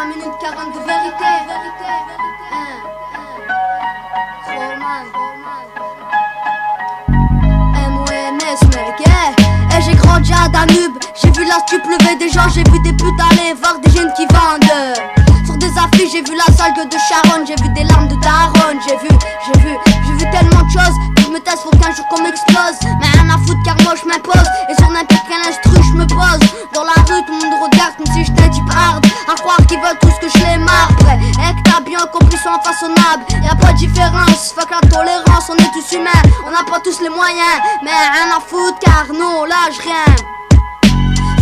3 minutes 40 de vérité. MONS mec, yeah. Et j'ai grandi à Danube. J'ai vu la stup lever des gens. J'ai vu des putes aller voir des jeunes qui vendent. Sur des affiches, j'ai vu la salle de Sharon. J'ai vu des larmes de Daron. J'ai vu tellement de choses. Que je me tasse pour qu'un jour qu'on m'explose. Mais rien à foutre car moi je m'impose. Et sur n'importe quel instru je me pose. Dans la rue tout le monde regarde comme si j'étais un type hard. À croire qu'ils veulent tous que je les marbre. Et que t'as bien compris sont façonnables. Y'a pas de différence, fuck la tolérance. On est tous humains, on n'a pas tous les moyens. Mais rien à foutre car nous on lâche rien.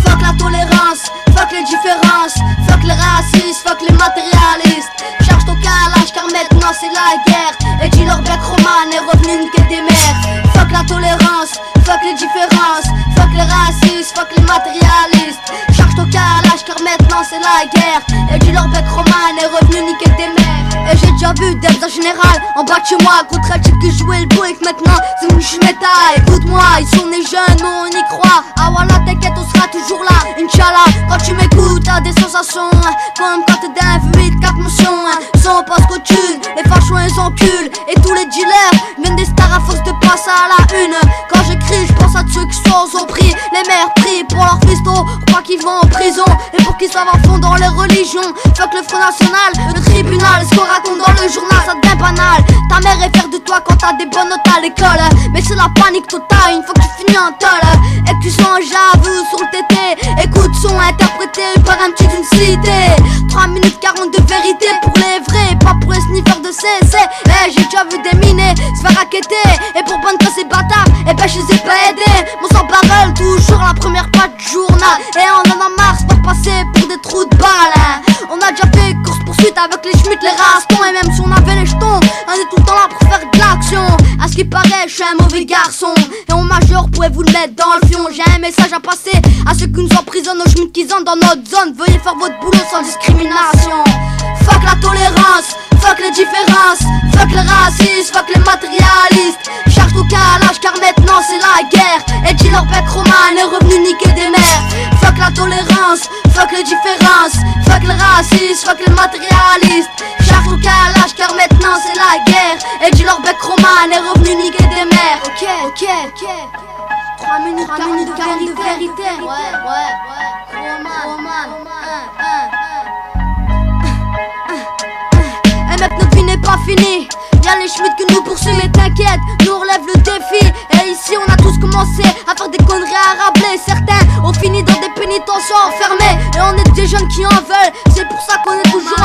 Fuck la tolérance, fuck les différences. Fuck les racistes, fuck les matérialistes. Charge ton calage car maintenant c'est la guerre. Et dis leur bec roman est revenu niquer des mères. Fuck la tolérance, fuck les différences. Fuck les racistes, fuck les matérialistes. Charge ton calage car maintenant c'est la guerre. Et dis leur bec roman est revenu niquer des mères. Et j'ai déjà vu des en général en bas de chez moi. Contre un type qui jouait le brick maintenant c'est une méta. Écoute-moi, ils sont nés jeunes, nous on y croit. Ah voilà t'inquiète on sera toujours là, Inch'Allah. Quand tu m'écoutes t'as des sensations comme quand t'es d'un 8-4 mentions. Sans passe qu'au thune, les fachos ils enculent. Et tous les dealers viennent des stars à force de passer à la une. Quand j'écris je pense à ceux qui sont au prix. Les mères prient pour leurs fistos, pas qu'ils vont en prison. Et pour qu'ils savent à fond dans les religions. Fuck le Front National, le tribunal. Ce qu'on raconte dans le journal ça devient banal. Ta mère est fière de toi quand t'as des bonnes notes à l'école. Mais c'est la panique totale une fois que tu finis en tol. Et que tu sens j'avoue sur le TT. Écoute son interprété par un petit d'une cité. 3 minutes 40 de vérité pour les vrais, pas pour les sniffers de CC. J'ai déjà vu des minés se faire raqueter. Et pour bonne cause ces bâtards, et ben je les ai pas aidés. Mon sang barrel toujours la première page du journal. Et on en a marre pour passer pour des trous de balles. On a déjà fait course poursuite avec les schmitts, les rastons. Et même si on avait les jetons, on est tout le temps là pour faire de l'action. À ce qui paraît je suis un mauvais garçon. Et en majeur pourrait vous le mettre dans le fion. J'ai un message à passer à ceux qui nous emprisonnent, aux schmitts qui sont dans notre zone. Veuillez faire votre boulot sans discrimination. Fuck la tolérance, fuck les différences. Fuck les racistes, fuck les matérialistes. Charge ton calage car maintenant c'est la guerre. Et dis leur bec roman est revenu niquer des mères. Fuck la tolérance, fuck les différences. Fuck les racistes, fuck les matérialistes. Charge ton calage car maintenant c'est la guerre. Et dis leur bec roman est revenu niquer des mères. Ok. 3 minutes 40 de vérité. Ouais. Roman. Et maintenant notre vie n'est pas finie. Y'a les schmitts qui nous poursuivent mais t'inquiète, nous on relève le défi. Et ici on a tous commencé à faire des conneries à rappeler. Certains ont fini dans des pénitenciaires enfermés. Et on est des jeunes qui en veulent, c'est pour ça qu'on est toujours